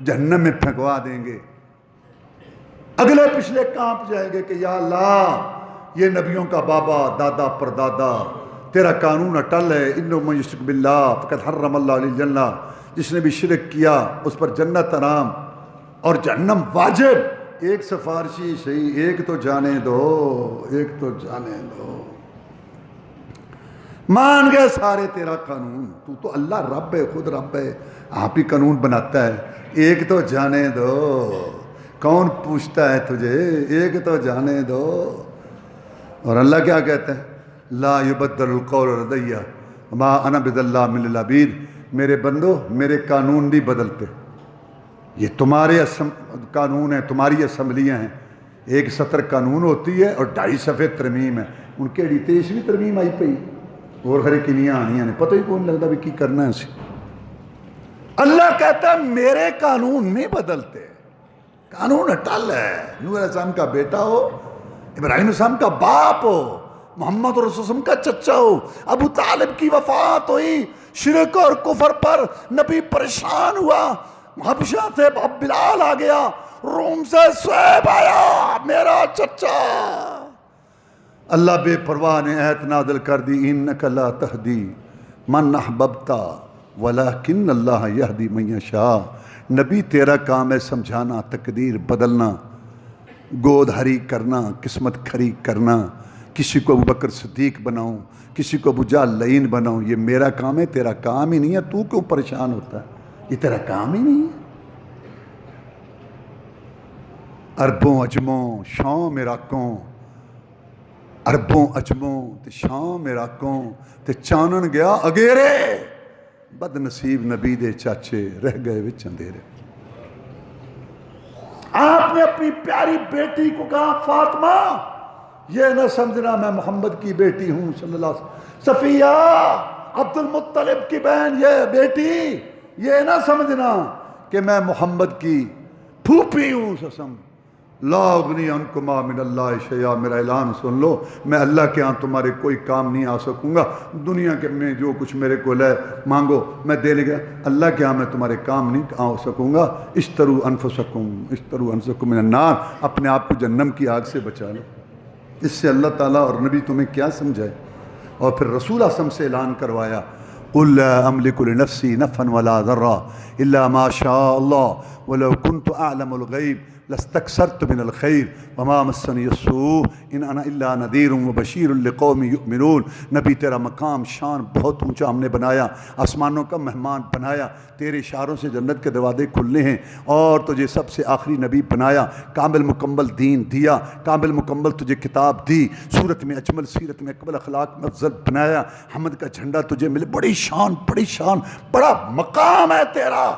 جہنم میں پھینکوا دیں گے۔ اگلے پچھلے کانپ جائیں گے کہ یا اللہ یہ نبیوں کا بابا، دادا، پردادا، تیرا قانون اٹل ہے، انہ من یشرک باللہ فقد حرم اللہ علیہ الجنہ، جس نے بھی شرک کیا اس پر جنت حرام اور جہنم واجب۔ ایک سفارشی صحیح، ایک تو جانے دو، مان گئے سارے تیرا قانون، تو اللہ رب ہے، خود رب ہے، آپ ہی قانون بناتا ہے، ایک تو جانے دو، کون پوچھتا ہے تجھے، ایک تو جانے دو۔ اور اللہ کیا کہتا ہے، لا یبدل القول لدی ما انا بظلام للعبید، میرے بندو میرے قانون نہیں بدلتے، یہ تمہارے قانون ہیں، تمہاری اسمبلیاں ہیں، 1 سطر قانون ہوتی ہے اور 2.5 صفحے ترمیم ہے، ان کے 23ویں ترمیم آئی پئی، اور خرے کنیاں آنیاں نے پتہ ہی کون لگتا بھی کی کرنا ہے اسی. اللہ کہتا ہے میرے قانون نہیں بدلتے, قانون اٹل ہے. نوح علیہ السلام کا بیٹا ہو, ابراہیم علیہ السلام کا باپ ہو, محمد رسول اللہ کا چچا ہو, ابو طالب کی وفات ہوئی, شرک اور کفر پر نبی پریشان ہوا, حبشہ سے بلال آ گیا, روم سے سہیب آیا میرا چچا. اللہ بے پرواہ نے آیت نازل کر دی, انک لا تہدی من احببت ولکن اللہ یہدی من یشاء. نبی تیرا کام ہے سمجھانا, تقدیر بدلنا, گود ہری کرنا, قسمت کھری کرنا. کسی کو ابو بکر صدیق بناؤں, کسی کو ابو جہل لعین بناؤں, یہ میرا کام ہے, تیرا کام ہی نہیں ہے. تو کیوں پریشان ہوتا ہے, یہ تیرا کام ہی نہیں ہے. عربوں عجموں شام عراقوں, عربوں عجموں تے شام عراقوں تے چانن گیا اگیرے, بد نصیب نبی دے چاچے رہ گئے وچ اندھیرے. آپ نے اپنی پیاری بیٹی کو کہا فاطمہ یہ نہ سمجھنا میں محمد کی بیٹی ہوں صلی اللہ علیہ وسلم. صفیہ عبد المطلب کی بہن یہ بیٹی, یہ نہ سمجھنا کہ میں محمد کی پھوپھی ہوں. سسم لا اغنی عنکما من اللہ شیئا, میرا اعلان سن لو, میں اللہ کے ہاں تمہارے کوئی کام نہیں آ سکوں گا. دنیا کے میں جو کچھ میرے کو لے مانگو میں دے لے گا, اللہ کے ہاں میں تمہارے کام نہیں آ سکوں گا. اشتروا انفسکم من النار, اپنے آپ کو جہنم کی آگ سے بچا لو. اس سے اللہ تعالیٰ اور نبی تمہیں کیا سمجھائے. اور پھر رسول اعظم سے اعلان کروایا, قل لا املک لنفسی نفعا ولا ضرا الا ما شاء اللہ ولو كنت اعلم الغیب لاستكثرت من الخیر وما مسنی السوء ان انا الا نذیر وبشیر لقوم یؤمنون. نبی تیرا مقام شان بہت اونچا ہم نے بنایا, آسمانوں کا مہمان بنایا, تیرے اشاروں سے جنت کے دروازے کھلنے ہیں, اور تجھے سب سے آخری نبی بنایا, کامل مکمل دین دیا, کامل مکمل تجھے کتاب دی, صورت میں اجمل سیرت میں اکمل اخلاق میں افضل بنایا, حمد کا جھنڈا تجھے ملے. بڑی شان بڑا مقام ہے تیرا,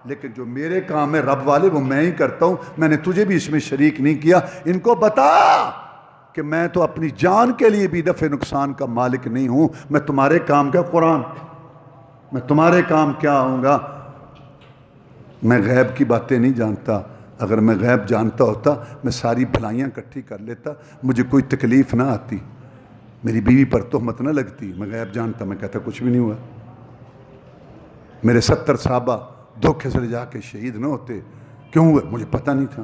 لیکن جو میرے کام ہے رب والے وہ میں ہی کرتا ہوں, میں نے تجھے بھی اس میں شریک نہیں کیا. ان کو بتا کہ میں تو اپنی جان کے لیے بھی دفع نقصان کا مالک نہیں ہوں. میں تمہارے کام کا قرآن, میں تمہارے کام کیا ہوں گا. میں غیب کی باتیں نہیں جانتا, اگر میں غیب جانتا ہوتا میں ساری بھلائیاں اکٹھی کر لیتا, مجھے کوئی تکلیف نہ آتی, میری بیوی پر تہمت نہ لگتی. میں غیب جانتا, میں کہتا کچھ بھی نہیں ہوا. میرے 70 صحابہ دھوکے سے لے جا کے شہید نہ ہوتے, کیوں ہوئے مجھے پتہ نہیں تھا.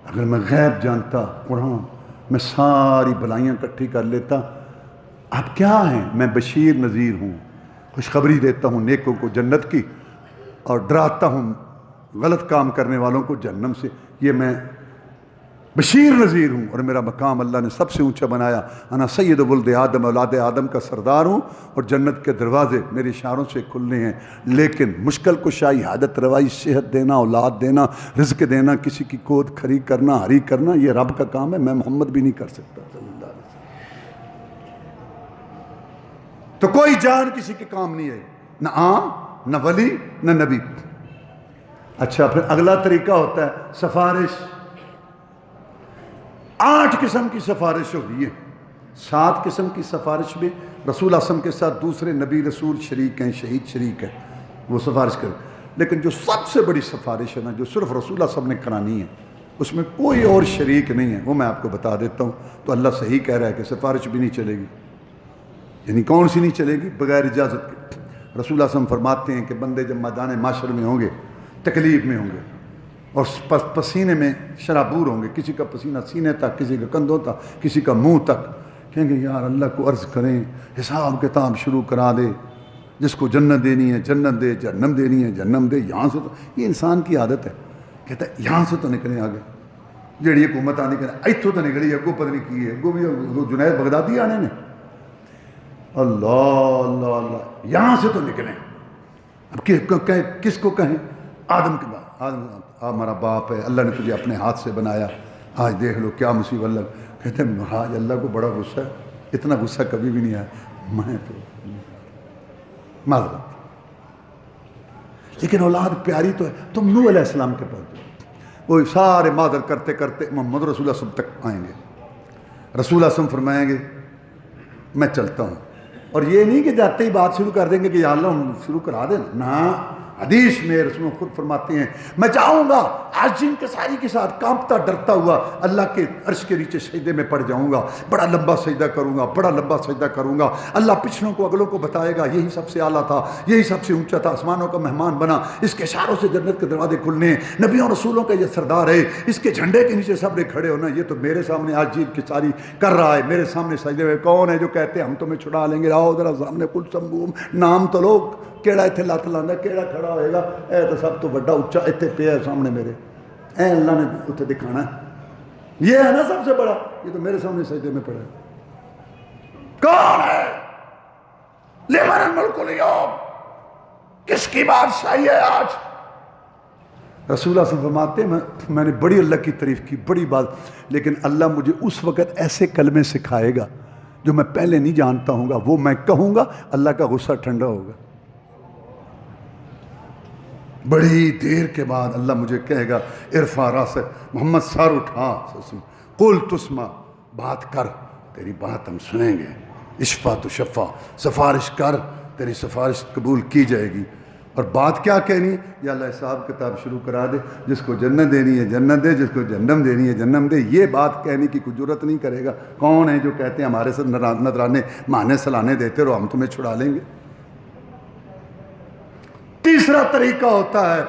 اگر میں غیب جانتا قرآن, میں ساری بھلائیاں اکٹھی کر لیتا. آپ کیا ہیں, میں بشیر نذیر ہوں, خوشخبری دیتا ہوں نیکوں کو جنت کی, اور ڈراتا ہوں غلط کام کرنے والوں کو جہنم سے. یہ میں بشیر نذیر ہوں, اور میرا مقام اللہ نے سب سے اونچا بنایا. انا سید ولد آدم, اولاد آدم کا سردار ہوں, اور جنت کے دروازے میرے اشاروں سے کھلنے ہیں. لیکن مشکل کشائی, حاجت روائی, صحت دینا, اولاد دینا, رزق دینا, کسی کی گود کھری کرنا, ہری کرنا, یہ رب کا کام ہے, میں محمد بھی نہیں کر سکتا صلی اللہ علیہ وسلم. تو کوئی جان کسی کے کام نہیں ہے, نہ عام, نہ ولی, نہ نبی. اچھا پھر اگلا طریقہ ہوتا ہے سفارش. 8 قسم کی سفارش ہوتی ہے. 7 قسم کی سفارش میں رسول اعظم کے ساتھ دوسرے نبی رسول شریک ہیں, شہید شریک ہیں, وہ سفارش کریں. لیکن جو سب سے بڑی سفارش ہے نا, جو صرف رسول اعظم نے کرانی ہے, اس میں کوئی اور شریک نہیں ہے, وہ میں آپ کو بتا دیتا ہوں. تو اللہ صحیح کہہ رہا ہے کہ سفارش بھی نہیں چلے گی. یعنی کون سی نہیں چلے گی؟ بغیر اجازت کے. رسول اعظم فرماتے ہیں کہ بندے جب میدان معاشر میں ہوں گے, تکلیف میں ہوں گے, اور پسینے میں شرابور ہوں گے, کسی کا پسینہ سینے تک, کسی کا کندھوں تک, کسی کا منہ تک, کہیں گے یار اللہ کو عرض کریں حساب کتاب شروع کرا دے, جس کو جنت دینی ہے جنت دے, جہنم دینی ہے جہنم دے. یہاں سے تو یہ انسان کی عادت ہے, کہتا ہے یہاں سے تو نکلیں آگے, جیڑی حکومت آنے کریں ایتھوں تو نکلی, اگو پتہ نہیں کی ہے, اگو بھی جنید بغدادی آنے نے. اللہ اللہ اللہ, یہاں سے تو نکلیں. اب کس کو کہیں؟ آدم کے بعد. آدم ہمارا باپ ہے, اللہ نے تجھے اپنے ہاتھ سے بنایا, آج دیکھ لو کیا مصیبت. اللہ کہتے ہیں آج اللہ کو بڑا غصہ ہے, اتنا غصہ کبھی بھی نہیں آیا. میں تو معذرت, لیکن اولاد پیاری تو ہے. تم نوح علیہ السلام کے پاس جاؤ, وہ سارے معذر کرتے کرتے محمد رسول اللہ تک آئیں گے. رسول اللہ فرمائیں گے میں چلتا ہوں, اور یہ نہیں کہ جاتے ہی بات شروع کر دیں گے کہ یا اللہ ہم شروع کرا دیں نا، حدیث میں رسول خود فرماتے ہیں میں جاؤں گا عاجز کساری کے ساتھ کانپتا ڈرتا ہوا اللہ کے عرش کے نیچے سجدے میں پڑ جاؤں گا، بڑا لمبا سجدہ کروں گا، بڑا لمبا سجدہ کروں گا، اللہ پچھلوں کو اگلوں کو بتائے گا یہی سب سے اعلیٰ تھا، یہی سب سے اونچا تھا، آسمانوں کا مہمان بنا، اس کے اشاروں سے جنت کے دروازے کھلنے، نبیوں رسولوں کا یہ سردار ہے، اس کے جھنڈے کے نیچے سب نے کھڑے ہونا، یہ تو میرے سامنے عاجز کساری کر رہا ہے، میرے سامنے سجدے میں کون ہے جو کہتے ہیں ہم تمہیں چھڑا لیں گے، آؤ ذرا سامنے کل سمبوم نام تو لوگ کیڑا اتنے لت لانا، کیڑا کھڑا ہوئے گا، اے تو سب تو بڑا اچھا اتنے پیا ہے سامنے میرے، اے اللہ نے اتنے دکھانا ہے، یہ ہے نا سب سے بڑا، یہ تو میرے سامنے سجدے میں پڑا ہے، کون ہے؟ لمن الملک اليوم، کس کی بادشاہی ہے آج؟ رسول اللہ صلی اللہ علیہ وسلم فرماتے ہیں میں نے بڑی اللہ کی تعریف کی، بڑی بات، لیکن اللہ مجھے اس وقت ایسے کلمے سکھائے گا جو میں پہلے نہیں جانتا ہوں گا، وہ میں کہوں گا اللہ کا غصہ ٹھنڈا ہوگا۔ بڑی دیر کے بعد اللہ مجھے کہے گا ارفع راسک، محمد سر اٹھا، قل تسمع، بات کر تیری بات ہم سنیں گے، اشفا تو شفا، سفارش کر تیری سفارش قبول کی جائے گی۔ اور بات کیا کہنی ہے؟ یا اللہ حساب کتاب شروع کرا دے، جس کو جنت دینی ہے جنت دے، جس کو جہنم دینی ہے جہنم دے، یہ بات کہنے کی کوئی جرت نہیں کرے گا۔ کون ہے جو کہتے ہیں ہمارے ساتھ نذرانے مانے سلانے دیتے رہو ہم تمہیں چھڑا لیں گے؟ تیسرا طریقہ ہوتا ہے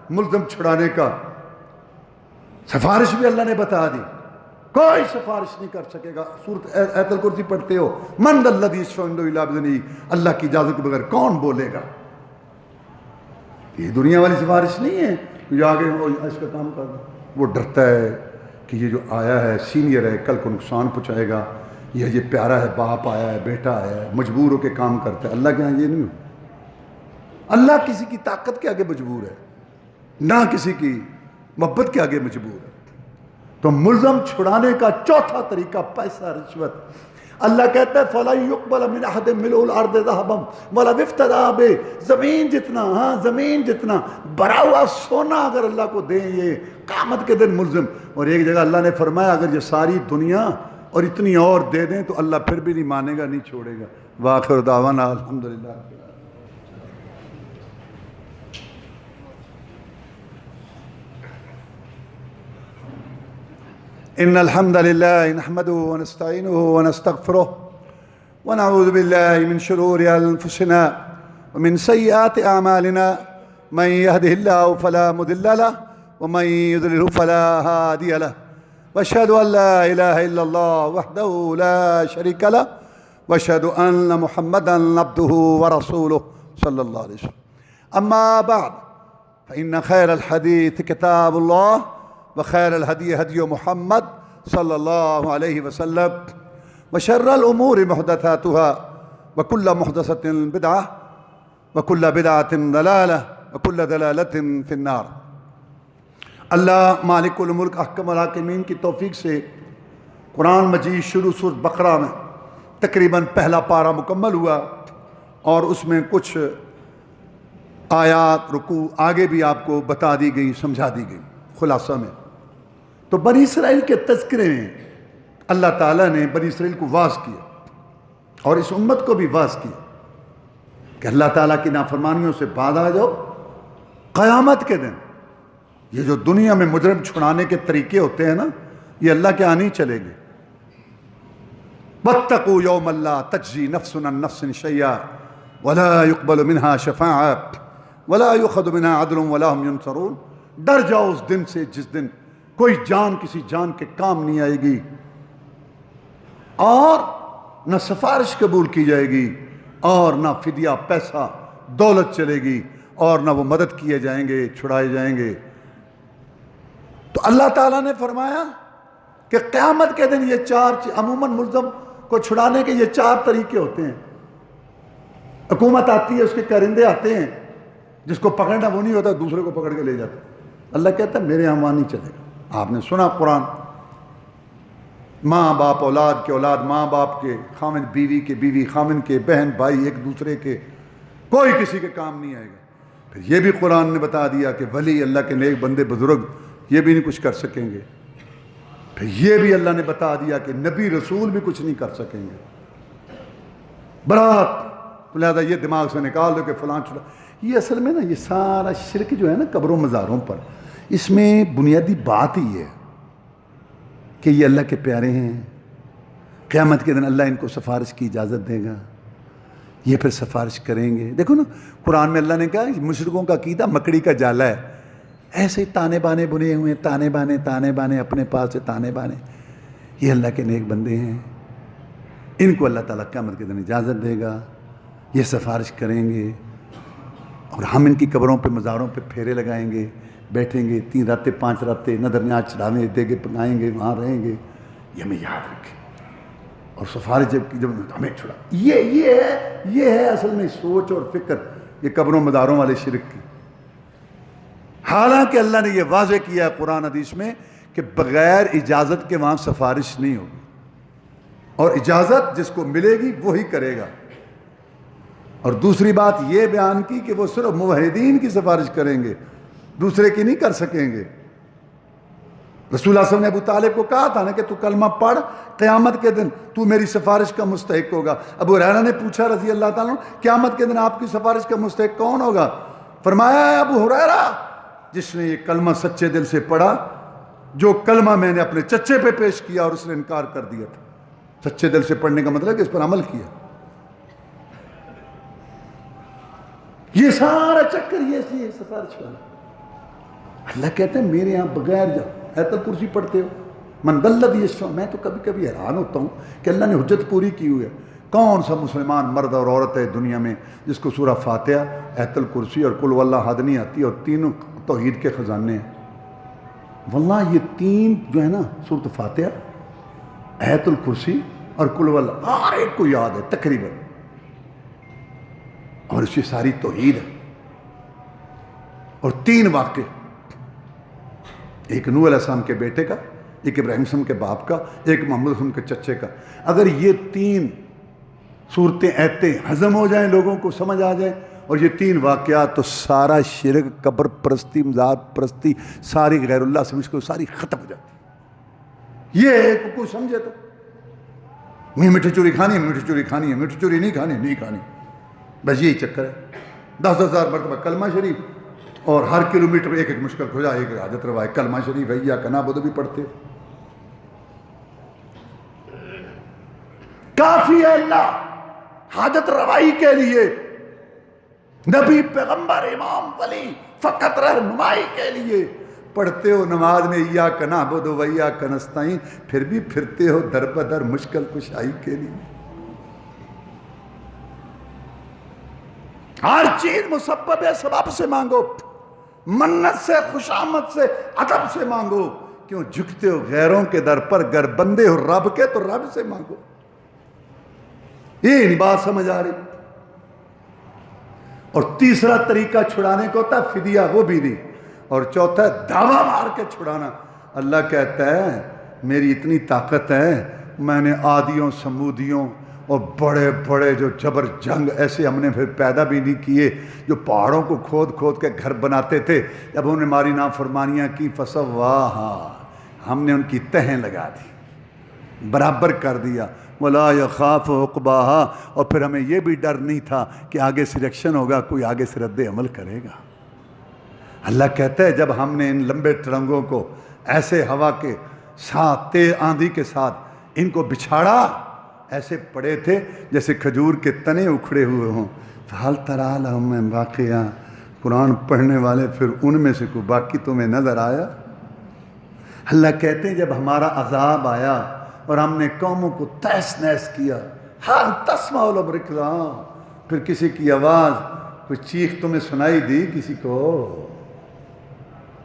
ملزم چھڑانے کا، سفارش بھی اللہ نے بتا دی، کوئی سفارش نہیں کر سکے گا۔ سورۃ آیت الکرسی پڑھتے ہو، من ذا الذی یشفع عنده الا باذنہ، اللہ کی اجازت کے بغیر کون بولے گا؟ یہ دنیا والی سفارش نہیں ہے کہ آگے اس کا کام کر دو، وہ ڈرتا ہے کہ یہ جو آیا ہے سینئر ہے کل کو نقصان پہنچائے گا، یہ پیارا ہے، باپ آیا ہے، بیٹا آیا ہے، مجبور ہو کے کام کرتا ہے۔ اللہ کے یہاں یہ نہیں ہو، اللہ کسی کی طاقت کے آگے مجبور ہے، نہ کسی کی محبت کے آگے مجبور ہے۔ تو ملزم چھڑانے کا چوتھا طریقہ پیسہ رشوت۔ اللہ کہتا ہے فَلَا يُقْبَلَ مِنْ أَحَدٍ مِّلْءُ الْأَرْضِ ذَهَبًا وَلَا افْتَدَىٰ بِهِ، زمین جتنا، ہاں زمین جتنا بھرا ہوا سونا اگر اللہ کو دیں یہ قیامت کے دن ملزم۔ اور ایک جگہ اللہ نے فرمایا اگر یہ ساری دنیا اور اتنی اور دے دیں تو اللہ پھر بھی نہیں مانے گا، نہیں چھوڑے گا۔ وآخر دعوانا الحمدللہ۔ إن الحمد لله نحمده ونستعينه ونستغفره ونعوذ بالله من شرور أنفسنا ومن سيئات أعمالنا، من يهده الله فلا مضل له ومن يضلل فلا هادي له، وأشهد أن لا إله إلا الله وحده لا شريك له، وأشهد أن محمدا عبده ورسوله صلى الله عليه وسلم۔ أما بعد فإن خير الحديث كتاب الله وخير الهدي هدي محمد صلى الله عليه وسلم، وشر الأمور محدثاتها وكل محدثة بدعة وكل بدعة ضلالة وكل ضلالة في النار۔ اللہ مالک الملک احکم الحاکمین کی توفیق سے قرآن مجید شروع سورۃ بقرہ میں تقریباً پہلا پارہ مکمل ہوا، اور اس میں کچھ آیات رکوع آگے بھی آپ کو بتا دی گئی، سمجھا دی گئی۔ خلاصہ میں تو بنی اسرائیل کے تذکرے میں اللہ تعالیٰ نے بنی اسرائیل کو واعظ کیا اور اس امت کو بھی واعظ کیا کہ اللہ تعالیٰ کی نافرمانیوں سے باز آ جاؤ، قیامت کے دن یہ جو دنیا میں مجرم چھڑانے کے طریقے ہوتے ہیں نا، یہ اللہ کے آنے ہی چلے گے۔ وَاتَّقُوا يَوْمَ لَا تَجْزِي نَفْسٌ عَن نَفْسٍ شَيْئًا وَلَا يُقْبَلُ مِنْهَا شَفَاعَةٌ وَلَا يُؤْخَذُ مِنْهَا عَدْلٌ وَلَا هُمْ يُنصَرُونَ۔ ڈر جاؤ اس دن سے جس دن کوئی جان کسی جان کے کام نہیں آئے گی، اور نہ سفارش قبول کی جائے گی، اور نہ فدیہ پیسہ دولت چلے گی، اور نہ وہ مدد کیے جائیں گے، چھڑائے جائیں گے۔ تو اللہ تعالیٰ نے فرمایا کہ قیامت کے دن یہ عموماً ملزم کو چھڑانے کے یہ 4 طریقے ہوتے ہیں۔ حکومت آتی ہے، اس کے کرندے آتے ہیں، جس کو پکڑنا وہ نہیں ہوتا، دوسرے کو پکڑ کے لے جاتا۔ اللہ کہتا ہے میرے یہاں وہاں نہیں چلے گا۔ آپ نے سنا قرآن، ماں باپ اولاد کے اولاد ماں باپ کے، خامن بیوی کے بیوی خامن کے، بہن بھائی ایک دوسرے کے، کوئی کسی کے کام نہیں آئے گا۔ پھر یہ بھی قرآن نے بتا دیا کہ ولی اللہ کے نیک بندے بزرگ یہ بھی نہیں کچھ کر سکیں گے۔ پھر یہ بھی اللہ نے بتا دیا کہ نبی رسول بھی کچھ نہیں کر سکیں گے۔ برات، تو لہذا یہ دماغ سے نکال دو کہ فلاں چھوڑا. یہ اصل میں نا یہ سارا شرک جو ہے نا قبروں مزاروں پر، اس میں بنیادی بات ہی ہے کہ یہ اللہ کے پیارے ہیں، قیامت کے دن اللہ ان کو سفارش کی اجازت دے گا، یہ پھر سفارش کریں گے. دیکھو نا قرآن میں اللہ نے کہا مشرکوں کا عقیدہ مکڑی کا جالا ہے، ایسے تانے بانے بنے ہوئے ہیں، تانے بانے اپنے پاس سے تانے بانے. یہ اللہ کے نیک بندے ہیں، ان کو اللہ تعالیٰ قیامت کے دن اجازت دے گا، یہ سفارش کریں گے، اور ہم ان کی قبروں پہ مزاروں پہ پھیرے لگائیں گے، بیٹھیں گے 3 راتیں 5 راتیں، نظر نیاز چڑھاویں دیگے پکائیں گے، وہاں رہیں گے. یہ ہمیں یاد رکھیں. اور سفارش جب ہمیں چھڑا، یہ ہے اصل میں سوچ اور فکر یہ قبروں مزاروں والے شرک کی. حالانکہ اللہ نے یہ واضح کیا ہے قرآن حدیث میں کہ بغیر اجازت کے وہاں سفارش نہیں ہوگی، اور اجازت جس کو ملے گی وہی کرے گا. اور دوسری بات یہ بیان کی کہ وہ صرف موحدین کی سفارش کریں گے، دوسرے کی نہیں کر سکیں گے. رسول اللہ صلی اللہ علیہ وسلم نے ابو طالب کو کہا تھا نا کہ تو کلمہ پڑھ، قیامت کے دن تو میری سفارش کا مستحق ہوگا. ابو ہریرہ نے پوچھا رضی اللہ تعالیٰ عنہ قیامت کے دن آپ کی سفارش کا مستحق کون ہوگا؟ فرمایا ہے ابو ہریرہ جس نے یہ کلمہ سچے دل سے پڑھا، جو کلمہ میں نے اپنے چچے پہ پیش کیا اور اس نے انکار کر دیا تھا. سچے دل سے پڑھنے کا مطلب کہ اس پر عمل کیا. یہ سارا چکر یہ سفارش والا. اللہ کہتے ہیں میرے یہاں بغیر جاؤ آیت الکرسی پڑھتے ہو، من ذا الذی یشفع. میں تو کبھی کبھی حیران ہوتا ہوں کہ اللہ نے حجت پوری کی ہوئی ہے. کون سا مسلمان مرد اور عورت ہے دنیا میں جس کو سورہ فاتحہ، آیت الکرسی اور قل واللہ احد نہیں آتی، اور تینوں توحید کے خزانے ہیں. واللہ یہ 3 جو ہے نا سورۃ فاتحہ، آیت الکرسی اور قل واللہ، ہر ایک کو یاد ہے تقریباً، اور اس کی ساری توحید ہے. اور 3 واقعے، ایک نوح علیہ السلام کے بیٹے کا، ایک ابراہیم السلام کے باپ کا، ایک محمد السلام کے چچے کا. اگر یہ 3 صورتیں ایتیں ہضم ہو جائیں، لوگوں کو سمجھ آ جائیں، اور یہ 3 واقعات، تو سارا شرک، قبر پرستی، مزار پرستی، ساری غیر اللہ سمجھ کو ساری ختم ہو جاتی. یہ ہے کوئی سمجھے تو میٹھی چوری کھانی ہے، میٹھی چوری کھانی ہے، میٹھی چوری نہیں کھانی، نہیں کھانی. بس یہی چکر ہے. 10,000 مرتبہ کلمہ شریف، اور ہر کلومیٹر ایک مشکل کھجا، ایک حاجت روا، کلمہ شریف ایاک نعبد بھی پڑھتے. کافی ہے اللہ حاجت روائی کے لیے، نبی پیغمبر امام ولی فقط رہنمائی کے لیے. پڑھتے ہو نماز میں ایاک نعبد و ایاک نستعین، پھر بھی پھرتے ہو در بدر مشکل کشائی کے لیے. ہر چیز مسبب سبب سے مانگو، منت سے، خوشامد سے، ادب سے مانگو. کیوں جھکتے ہو غیروں کے در پر؟ گر بندے ہو رب کے تو رب سے مانگو. یہ نہیں بات سمجھ آ رہی. اور تیسرا طریقہ چھڑانے کا ہوتا ہے فدیہ، وہ بھی نہیں. اور چوتھا ہے دعویٰ مار کے چھڑانا. اللہ کہتا ہے میری اتنی طاقت ہے، میں نے عادیوں، سمودیوں اور بڑے بڑے جو جبر جنگ ایسے ہم نے پھر پیدا بھی نہیں کیے، جو پہاڑوں کو کھود کھود کے گھر بناتے تھے. جب انہوں نے ہماری نافرمانیاں کی فسواہا، ہم نے ان کی تہیں لگا دی، برابر کر دیا. ولا یخاف عقباہا، اور پھر ہمیں یہ بھی ڈر نہیں تھا کہ آگے سلیکشن ہوگا، کوئی آگے سے رد عمل کرے گا. اللہ کہتا ہے جب ہم نے ان لمبے ترنگوں کو ایسے ہوا کے ساتھ، تیز آندھی کے ساتھ ان کو بچھاڑا، ایسے پڑے تھے جیسے کھجور کے تنے اکھڑے ہوئے ہوں. فَهَلْ تَرَىٰ لَهُم مِّن بَاقِیَةٍ. قرآن پڑھنے والے پھر ان میں سے کوئی باقی تمہیں نظر آیا؟ اللہ کہتے ہیں جب ہمارا عذاب آیا اور ہم نے قوموں کو تہس نہس کیا، ہَلْ تَسْمَعُ لِلرِّجْلَىٰ، پھر کسی کی آواز، کوئی چیخ تمہیں سنائی دی کسی کو؟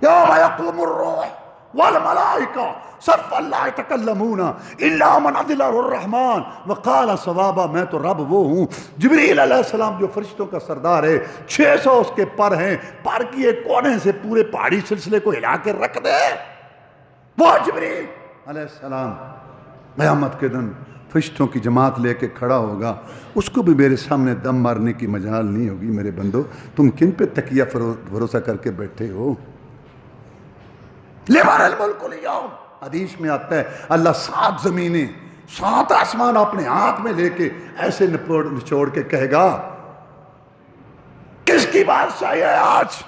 یوم یقوم الروح والملائکہ صفا لا یتکلمون الا من اذن له الرحمن وقال صوابا. میں تو رب وہ ہوں. جبریل علیہ السلام جو فرشتوں کا سردار ہے، 600 اس کے پر ہیں، پر کی ایک کونے سے پورے پہاڑی سلسلے کو ہلا کے رکھ دے. وہ جبریل علیہ السلام قیامت کے دن فرشتوں کی جماعت لے کے کھڑا ہوگا. اس کو بھی میرے سامنے دم مارنے کی مجال نہیں ہوگی. میرے بندو تم کن پہ تکیہ بھروسہ کر کے بیٹھے ہو؟ لمن الملک اليوم، حدیث میں آتا ہے اللہ 7 زمینیں 7 آسمان اپنے ہاتھ میں لے کے ایسے نچوڑ کے کہے گا کس کی بادشاہی ہے آج؟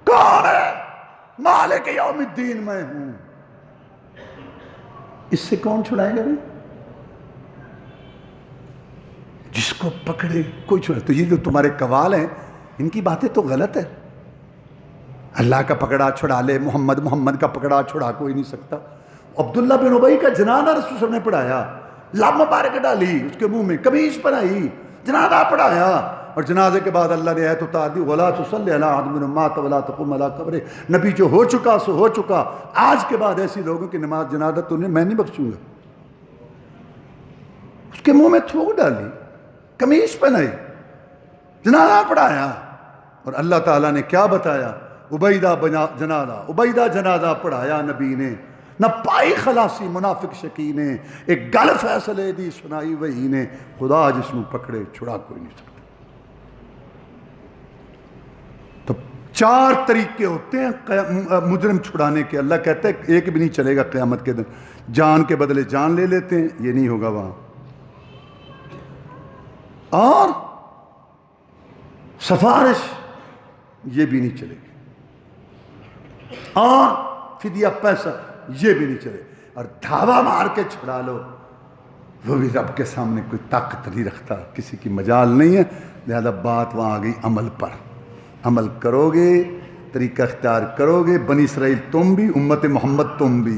کون ہے؟ مالک یوم الدین میں ہوں۔ اس سے کون چھڑائے گا بھائی؟ جس کو پکڑے کوئی چھڑائے۔ تو یہ جو تمہارے قوال ہیں ان کی باتیں تو غلط ہے۔ اللہ کا پکڑا چھڑا لے، محمد کا پکڑا چھڑا کوئی نہیں سکتا۔ عبداللہ بن ابی کا جنازہ رسول صلی اللہ علیہ وسلم نے پڑھایا، لب مبارک ڈالی اس کے منہ میں، قمیص پہنائی، جنازہ پڑھایا، اور جنازے کے بعد اللہ نے آیت اتار دی وَلَا تُصَلِّ عَلَىٰ أَحَدٍ مِّنْهُمْ مَاتَ وَلَا تَقُمْ عَلَىٰ قَبْرِهِ۔ نبی جو ہو چکا سو ہو چکا، آج کے بعد ایسی لوگوں کی نماز جنازہ تو میں نہیں بخشوں گا۔ اس کے منہ میں تھوک ڈالی، قمیص پہنائی، جنازہ پڑھایا، اور اللہ تعالیٰ نے کیا بتایا؟ عبیدہ جنازہ پڑھایا نبی نے، نہ پائی خلاصی منافق شکی نے، ایک گل فیصلے دی سنائی وہی نے، خدا جس نو پکڑے چھڑا کوئی نہیں سکتا۔ تو 4 طریقے ہوتے ہیں مجرم چھڑانے کے۔ اللہ کہتا ہے ایک بھی نہیں چلے گا قیامت کے دن۔ جان کے بدلے جان لے لیتے ہیں، یہ نہیں ہوگا وہاں، اور سفارش یہ بھی نہیں چلے گی، اور فدیہ پیسہ یہ بھی نہیں چلے، اور دھاوا مار کے چھڑا لو وہ بھی رب کے سامنے کوئی طاقت نہیں رکھتا، کسی کی مجال نہیں ہے۔ لہذا بات وہاں آ گئی عمل پر۔ عمل کرو گے، طریقہ اختیار کرو گے، بنی اسرائیل تم بھی، امت محمد تم بھی،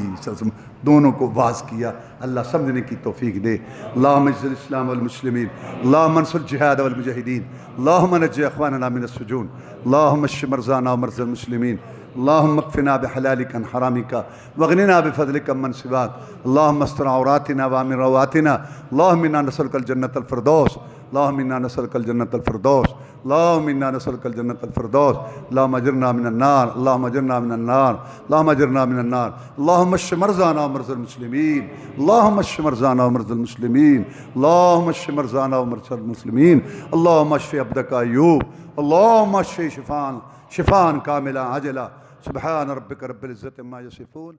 دونوں کو واز کیا۔ اللہ سمجھنے کی توفیق دے۔ اللہم اعز الاسلام والمسلمین، اللہم انصر الجہاد والمجاہدین، اللہم نجی اخواننا من السجون، اللہم اشف مرضانا ومرضى المسلمین، اللہم اکفنا بحلالک عن حرامک واغننا بفضلک عمن سواک، اللہم استر عوراتنا وامن رواتنا، اللہم انا نسألک الجنة الفردوس، اللہم انا نسألک الجنة الفردوس، اللہم انا نسألک الجنة الفردوس، اللہم اجرنا من النار، اللہم اجرنا من النار، اللہم اجرنا من النار، اللہم اشف مرضانا ومرضى المسلمین، اللہم اشف مرضانا ومرضى المسلمین، اللہم اشف مرضانا ومرضى المسلمین، اللہم اشف عبدک ایوب، اللہم اشف شفاء کاملا عاجلا، سبحان ربک رب العزت عما یصفون۔